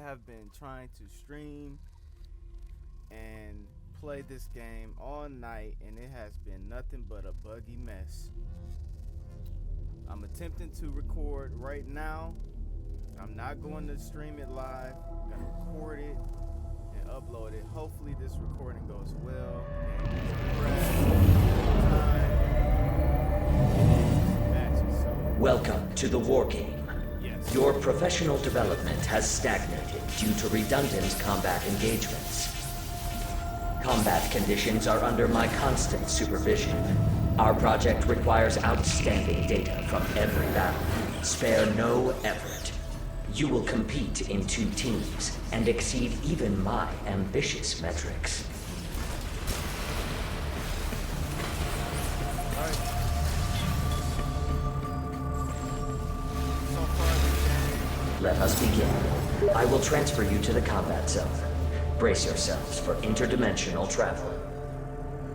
have been trying to stream and play this game all night, and it has been nothing but a buggy mess. I'm attempting to record right now. I'm not going to stream it live. I'm going to record it and upload it. Hopefully this recording goes well. Welcome to the War Game. Yes. Your professional development has stagnated due to redundant combat engagements. Combat conditions are under my constant supervision. Our project requires outstanding data from every battle. Spare no effort. You will compete in 2 teams and exceed even my ambitious metrics. Let us begin. I will transfer you to the combat zone. Brace yourselves for interdimensional travel.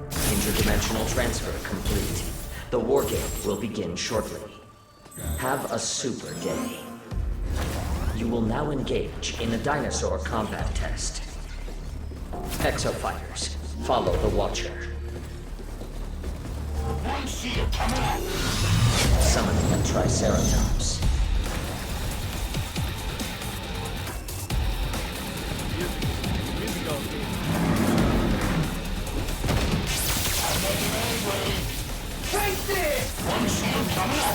Interdimensional transfer complete. The war game will begin shortly. Have a super day. You will now engage in a dinosaur combat test. Exofighters, follow the Watcher. Summoning a Triceratops. Take this! One shield coming up!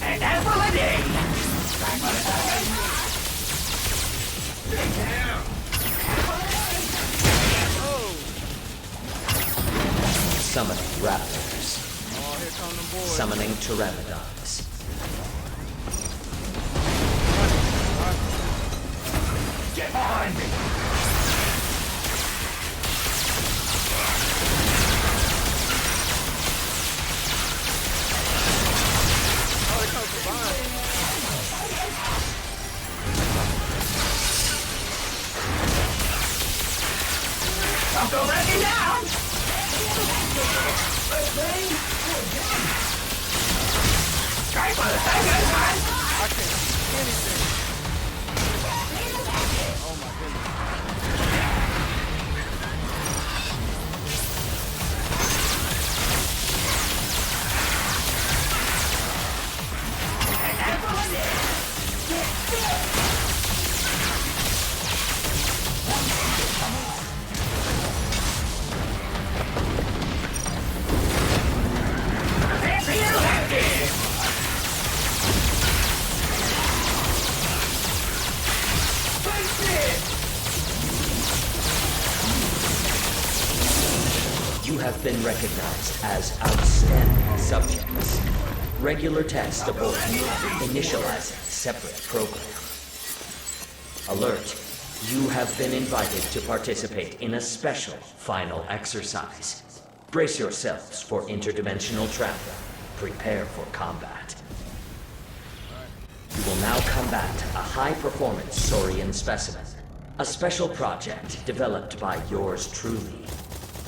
And that's for the day! Summoning raptors. Oh, here come them boys. Summoning pteranodons. Get behind me! Oh, they come from behind. Don't go letting me down! Try for the second time! I can't see anything. Oh my goodness. You have been recognized as outstanding subjects. Regular test aboard. Initializing separate program. Alert. You have been invited to participate in a special final exercise. Brace yourselves for interdimensional travel. Prepare for combat. You will now combat a high-performance saurian specimen. A special project developed by yours truly.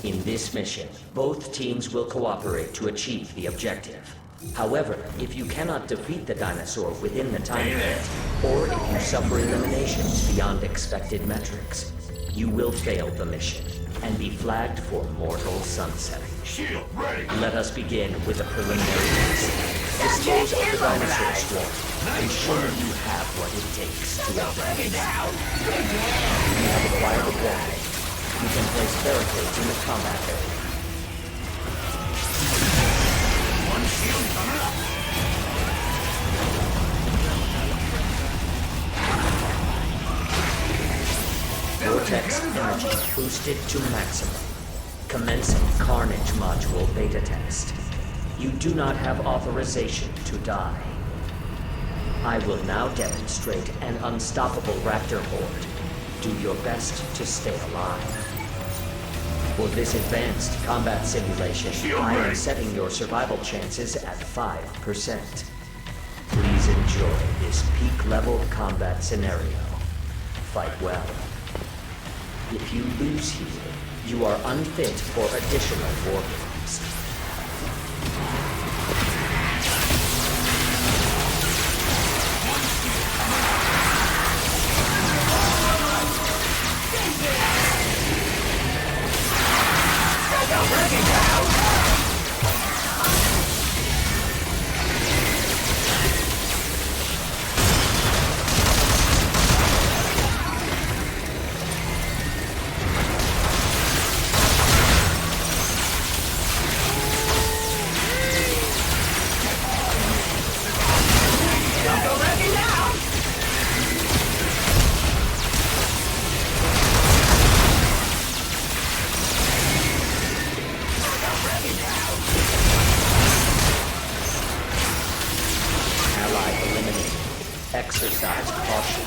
In this mission, both teams will cooperate to achieve the objective. However, if you cannot defeat the dinosaur within the time limit, or if you suffer eliminations beyond expected metrics, you will fail the mission and be flagged for mortal sunsetting. Shield ready! Let us begin with a preliminary test. Dispose of the dinosaur swarm. Ensure you have what it takes to advance. You have acquired a weapon. You can place barricades in the combat area. One shield coming up! Vortex energy boosted to maximum. Commencing Carnage Module beta test. You do not have authorization to die. I will now demonstrate an unstoppable raptor horde. Do your best to stay alive. For this advanced combat simulation, I am setting your survival chances at 5%. Please enjoy this peak-level combat scenario. Fight well. If you lose here, You are unfit for additional war games. Exercise caution.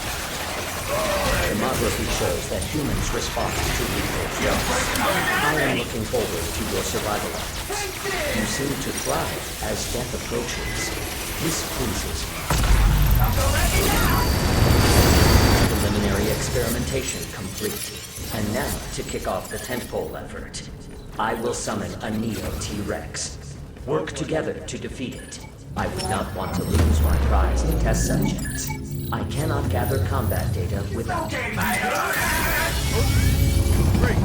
Demography shows that humans respond to lethal threats. I am looking forward to your survival efforts. You seem to thrive as death approaches. This pleases me. Preliminary experimentation complete. And now to kick off the tentpole effort. I will summon a Neo T-Rex. Work together to defeat it. I would not want to lose my prized test subjects. I cannot gather combat data without... Great.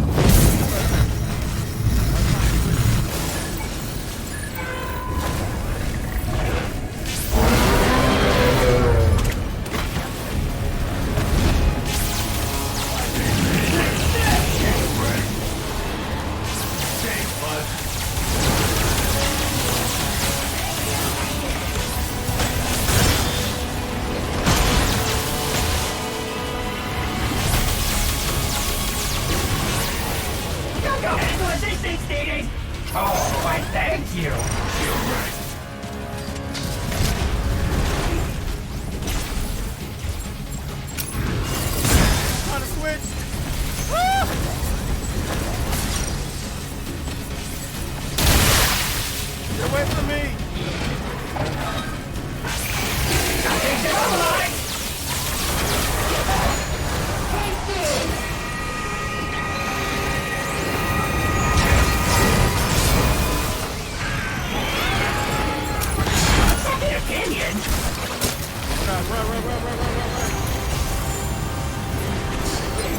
Oh, I thank you. You're right. Trying to switch. Ah! Get away from me.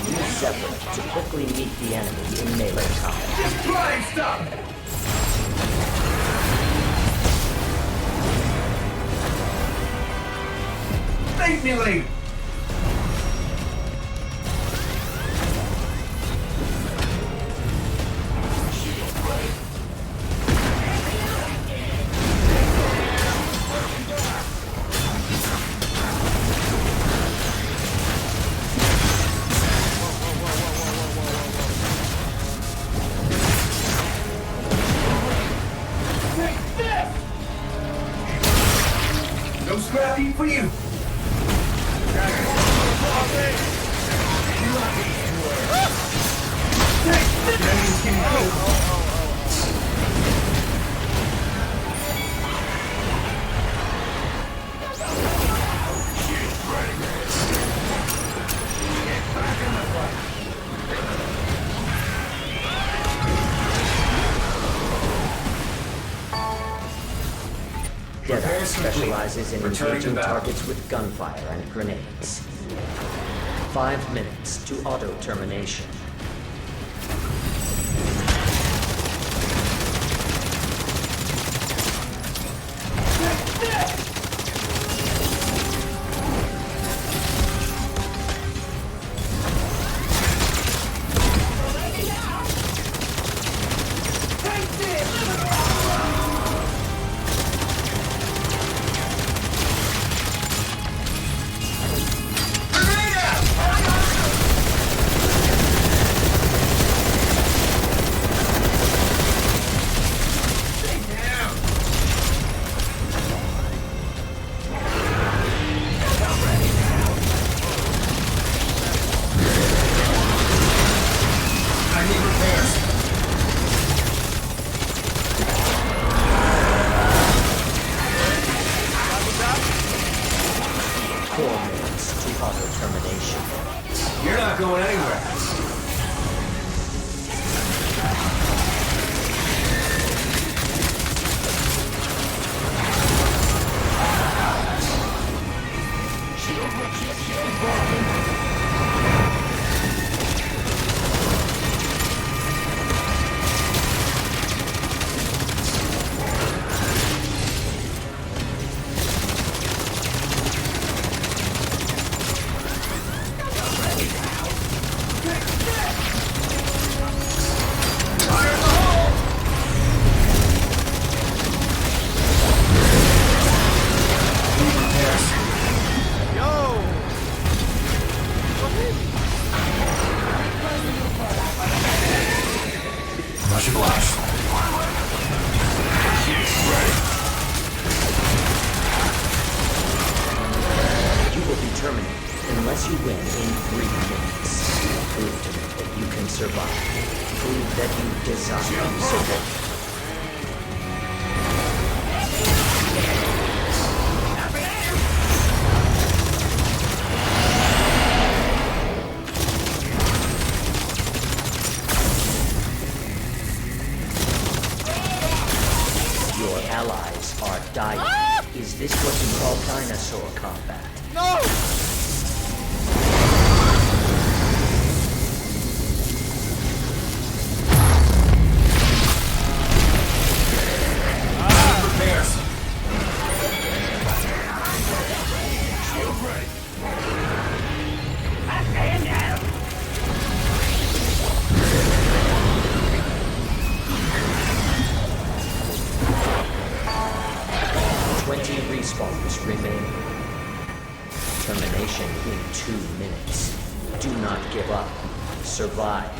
Use separate to quickly meet the enemy in melee combat. Just blind stuff. Thank me later. No scrapping for you. Deadeye specializes in engaging targets with gunfire and grenades. 5 minutes to auto-termination. You're not going anywhere. Unless you win in 3 minutes, prove to me that you can survive. Prove that you desire survival. Your allies are dying. Is this what you call dinosaur combat? No! Repairs. Shield ready. I stand down. 20 respawns remain. Termination in 2 minutes. Do not give up. Survive.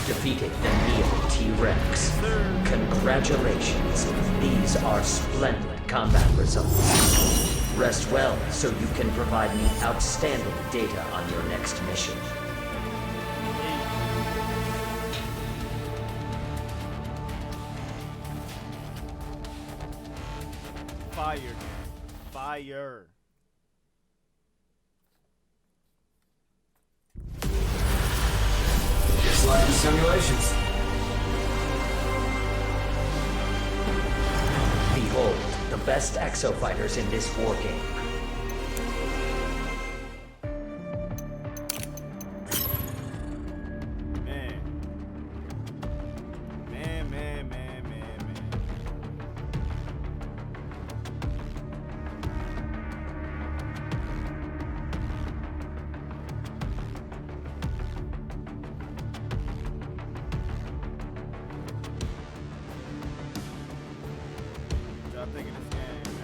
Defeated the Neo T-Rex. Congratulations. These are splendid combat results. Rest well so you can provide me outstanding data on your next mission. Fire. Fire. Just like the simulations. Behold, the best exo-fighters in this war game. Man. Man. What y'all think of this game, man?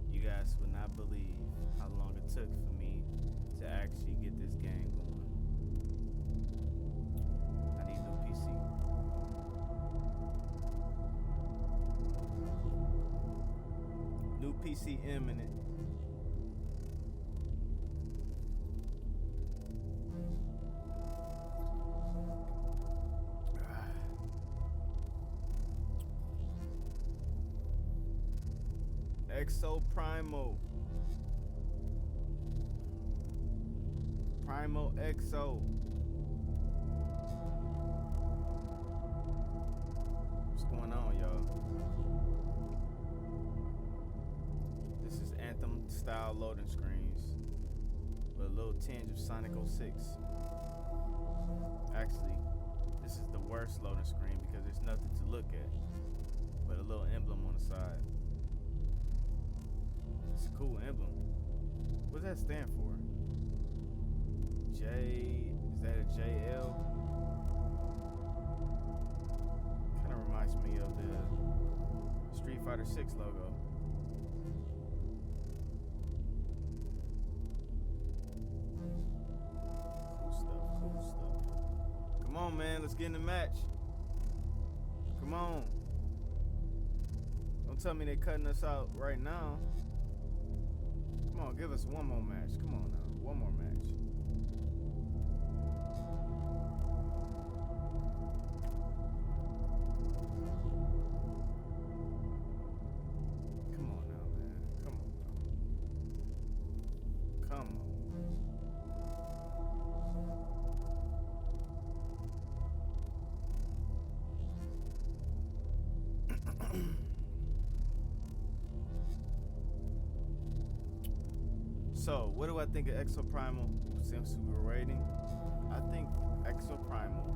You guys would not believe how long it took for me to actually get this game going. I need a new PC. New PC imminent. Exoprimal. Primal Exo. What's going on, y'all? This is Anthem style loading screens with a little tinge of Sonic 06. Actually, this is the worst loading screen because there's nothing to look at but a little emblem on the side. It's a cool emblem. What does that stand for? J, is that a JL? Kind of reminds me of the Street Fighter 6 logo. Cool stuff. Come on, man, let's get in the match. Come on. Don't tell me they're cutting us out right now. Come on, give us one more match. Come on now, one more match. Come on now, man. Come on. So, what do I think of Exoprimal? Since we were waiting, I think Exoprimal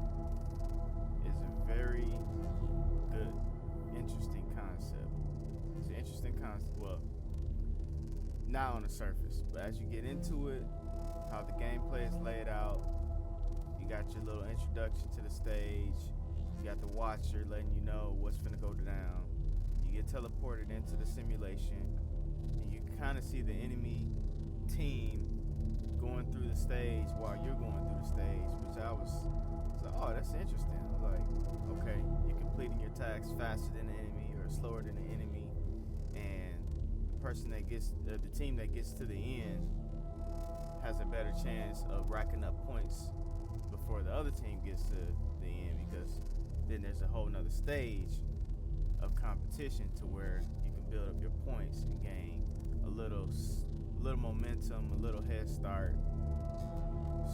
is a very good, interesting concept. It's an interesting concept. Well, not on the surface, but as you get into it, how the gameplay is laid out, you got your little introduction to the stage. You got the watcher letting you know what's finna go down. You get teleported into the simulation, and you kind of see the enemy team going through the stage while you're going through the stage, which I was like, oh, that's interesting. I was like, okay, you're completing your tasks faster than the enemy or slower than the enemy, and the person that gets, the team that gets to the end has a better chance of racking up points before the other team gets to the end, because then there's a whole nother stage of competition to where you can build up your points and gain a little momentum, a little head start.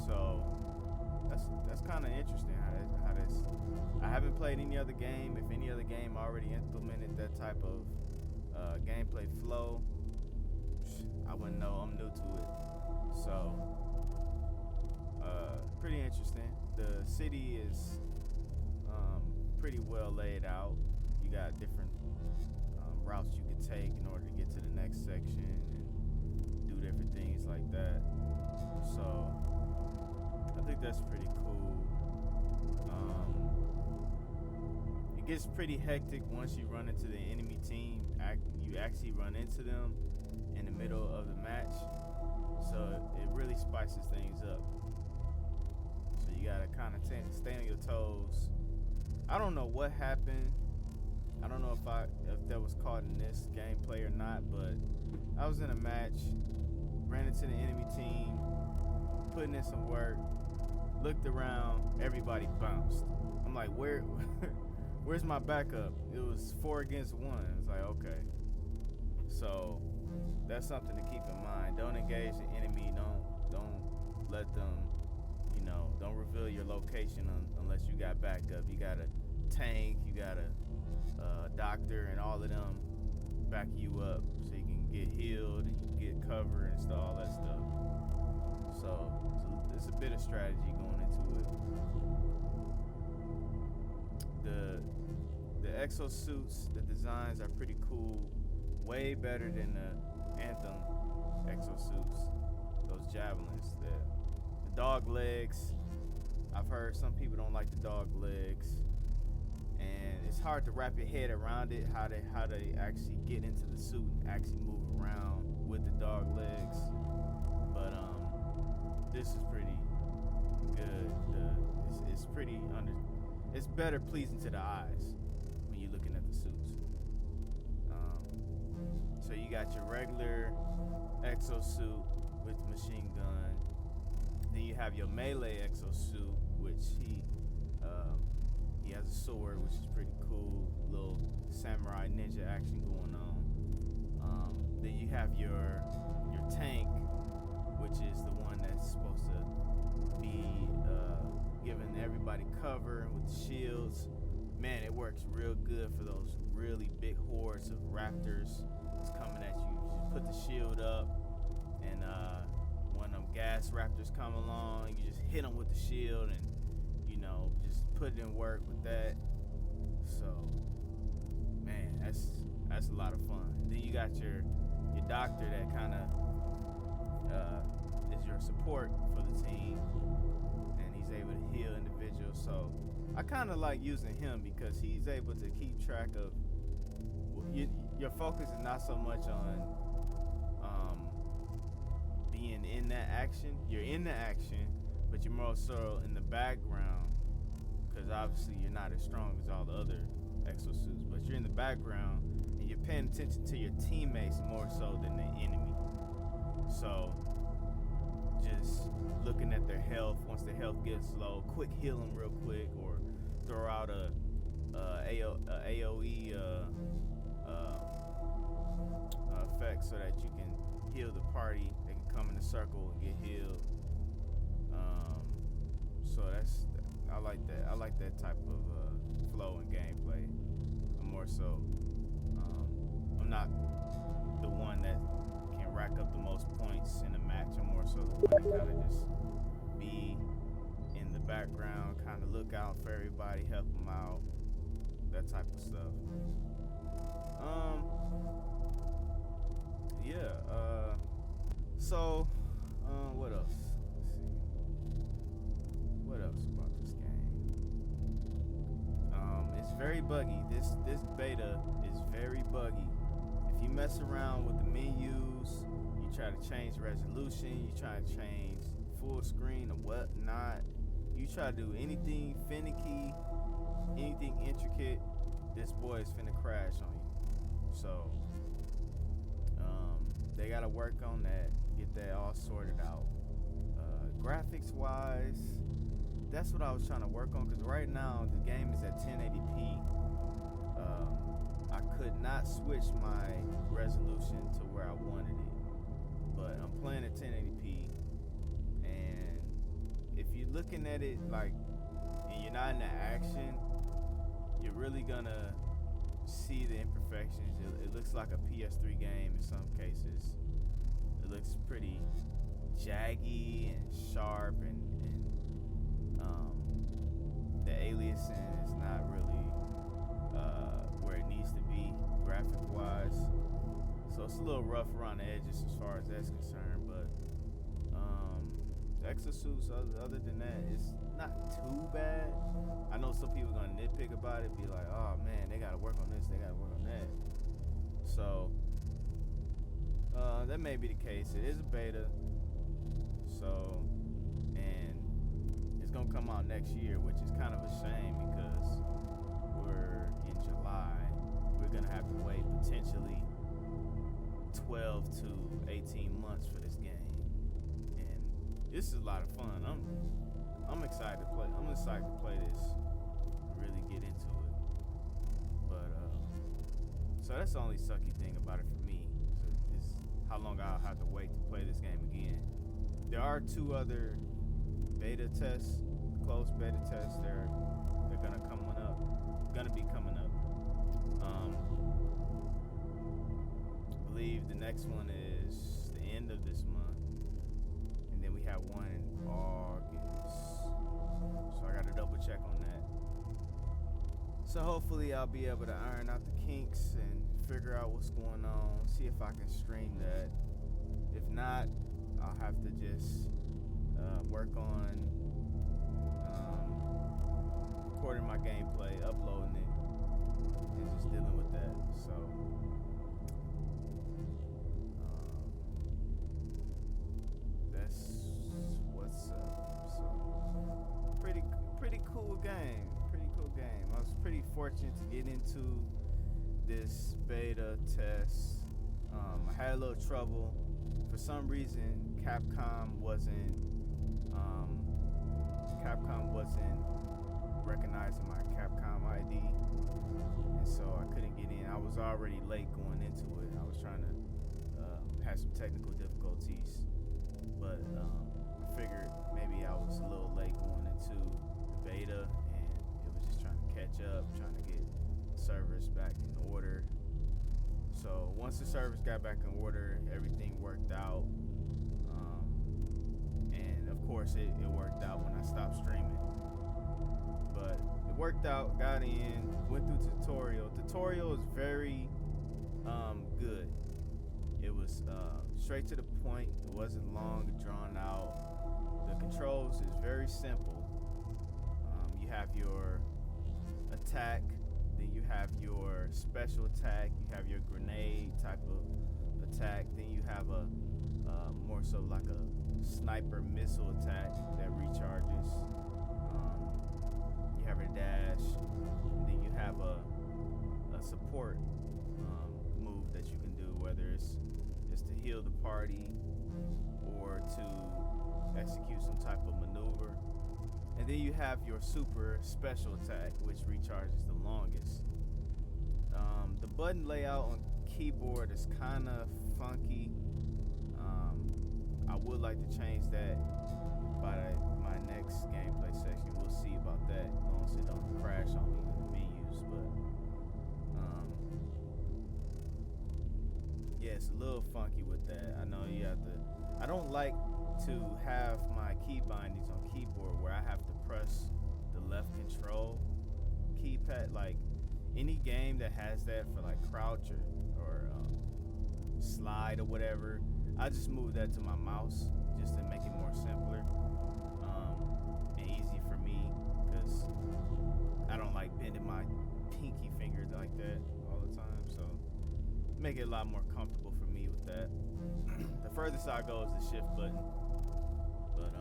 So that's kind of interesting how this. I haven't played any other game. If any other game already implemented that type of gameplay flow, I wouldn't know. I'm new to it. So pretty interesting. The city is pretty well laid out. You got different routes you could take in order to get to the next section and do different things like that. So I think that's pretty cool. It gets pretty hectic once you run into the enemy team. You actually run into them in the middle of the match. So it really spices things up. So you gotta kind of stay on your toes. I don't know what happened. I don't know if that was caught in this gameplay or not, but I was in a match, ran into the enemy team, putting in some work, looked around, everybody bounced. I'm like, where's my backup? It was 4 against 1. It's like, okay. So that's something to keep in mind. Don't engage the enemy. Don't let them, don't reveal your location unless you got backup. You got a tank, you got a doctor, and all of them back you up so you can get healed and you get cover and stuff, all that stuff. So it's a bit of strategy going into it. The exosuits, the designs are pretty cool. Way better than the Anthem exosuits. Those javelins, the dog legs. I've heard some people don't like the dog legs, and it's hard to wrap your head around it, how they actually get into the suit and actually move around with the dog legs. But this is pretty good. It's better pleasing to the eyes when you're looking at the suits. So you got your regular exosuit with machine gun. Then you have your melee exosuit, which he has a sword, which is pretty cool. Little samurai ninja action going on. Then you have your tank, which is the one that's supposed to be giving everybody cover with the shields. Man, it works real good for those really big hordes of raptors that's coming at you. You just put the shield up, and when them gas raptors come along, you just hit them with the shield and, just put it in work with that. So, man, that's a lot of fun. Then you got your doctor that kind of is your support for the team, and he's able to heal individuals. So I kind of like using him because he's able to keep track of your focus is not so much on being in that action. You're in the action, but you're more so in the background, because obviously you're not as strong as all the other exosuits, but you're in the background and you're paying attention to your teammates more so than the enemy. So just looking at their health. Once their health gets low, quick heal them real quick, or throw out a AOE effect so that you can heal the party. They can come in a circle and get healed. So I like that. I like that type of flow and gameplay. I'm more so. I'm not the one that can rack up the most points in a match. so the one to kind of just be in the background, kind of look out for everybody, help them out, that type of stuff. Yeah. So, what else? Let's see. What else about this game? It's very buggy. This beta is very buggy. If you mess around with the menus, you try to change resolution, you try to change full screen or whatnot, you try to do anything finicky, anything intricate, this boy is finna crash on you. So, they gotta work on that, get that all sorted out. Graphics wise, that's what I was trying to work on, because right now the game is at 1080p. I could not switch my resolution to where I wanted it, but I'm playing at 1080p, and if you're looking at it like, and you're not in the action, you're really gonna see the imperfections. It looks like a PS3 game in some cases. It looks pretty jaggy and sharp, and the aliasing is not really where it needs to be graphic wise. So it's a little rough around the edges as far as that's concerned, but the exosuits, other than that, it's not too bad. I know some people are gonna nitpick about it, be like, oh man, they gotta work on this, they gotta work on that. So that may be the case. It is a beta, so, and it's gonna come out next year, which is kind of a shame because we're in July. We're gonna have to wait potentially 12 to 18 months for this game, and this is a lot of fun. I'm excited to play. I'm excited to play this, really get into it. But so that's the only sucky thing about it for me. Is how long I'll have to wait to play this game again. There are 2 other beta tests, closed beta tests. They're gonna be coming up. I believe the next one is the end of this month, and then we have one in August. So I gotta double check on that. So hopefully I'll be able to iron out the kinks and figure out what's going on, see if I can stream that. If not, I'll have to just work on recording my gameplay, uploading it, and just dealing with that. So that's what's up. So pretty cool game. I was pretty fortunate to get into this beta test. I had a little trouble. For some reason, Capcom wasn't recognizing my Capcom ID, and so I couldn't get in. I was already late going into it. I was trying to have some technical difficulties, but I figured maybe I was a little late going into the beta, and it was just trying to catch up, trying to get servers back in order. So once the servers got back in order, everything worked out, and of course it worked out when I stopped streaming. But it worked out, got in, went through tutorial. Tutorial is very good. It was straight to the point. It wasn't long, drawn out. The controls is very simple. You have your attack, then you have your special attack, you have your grenade type of attack, then you have a more so like a sniper missile attack that recharges. You have your dash, and then you have a support move that you can do, whether it's to heal the party or to execute some type of maneuver. And then you have your super special attack, which recharges the longest. The button layout on keyboard is kind of funky. I would like to change that by my next gameplay section. We'll see about that, as long as it don't crash on me in the menus. But yeah, it's a little funky with that. I know you have to. I don't like to have my key bindings on keyboard where I have to press the left control keypad. Like any game that has that for like crouch or slide or whatever, I just move that to my mouse just to make it more simpler and easy for me, because I don't like bending my pinky finger like that all the time. So make it a lot more comfortable for me with that. The furthest I go is the shift button, but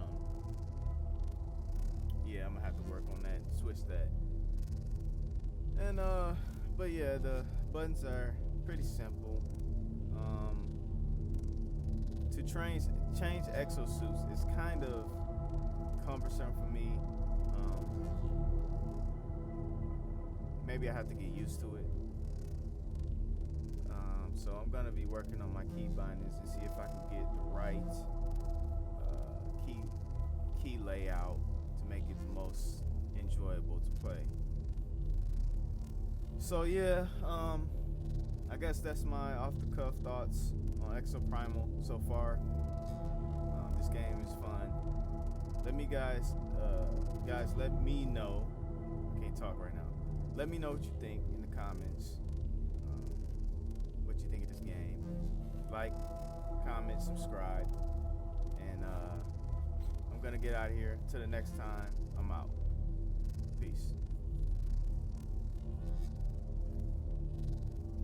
yeah, I'm gonna have to work on that, switch that. And but yeah, the buttons are pretty simple. To change exosuits is kind of cumbersome for me. Maybe I have to get used to it. So I'm gonna be working on my key bindings and see if I can get the right key layout to make it the most enjoyable to play. So yeah, I guess that's my off-the-cuff thoughts on Exoprimal so far. This game is fun. Let me guys let me know. I can't talk right now. Let me know what you think in the comments. What you think of this game? Like, comment, subscribe, and I'm gonna get out of here. Till the next time, I'm out. Peace.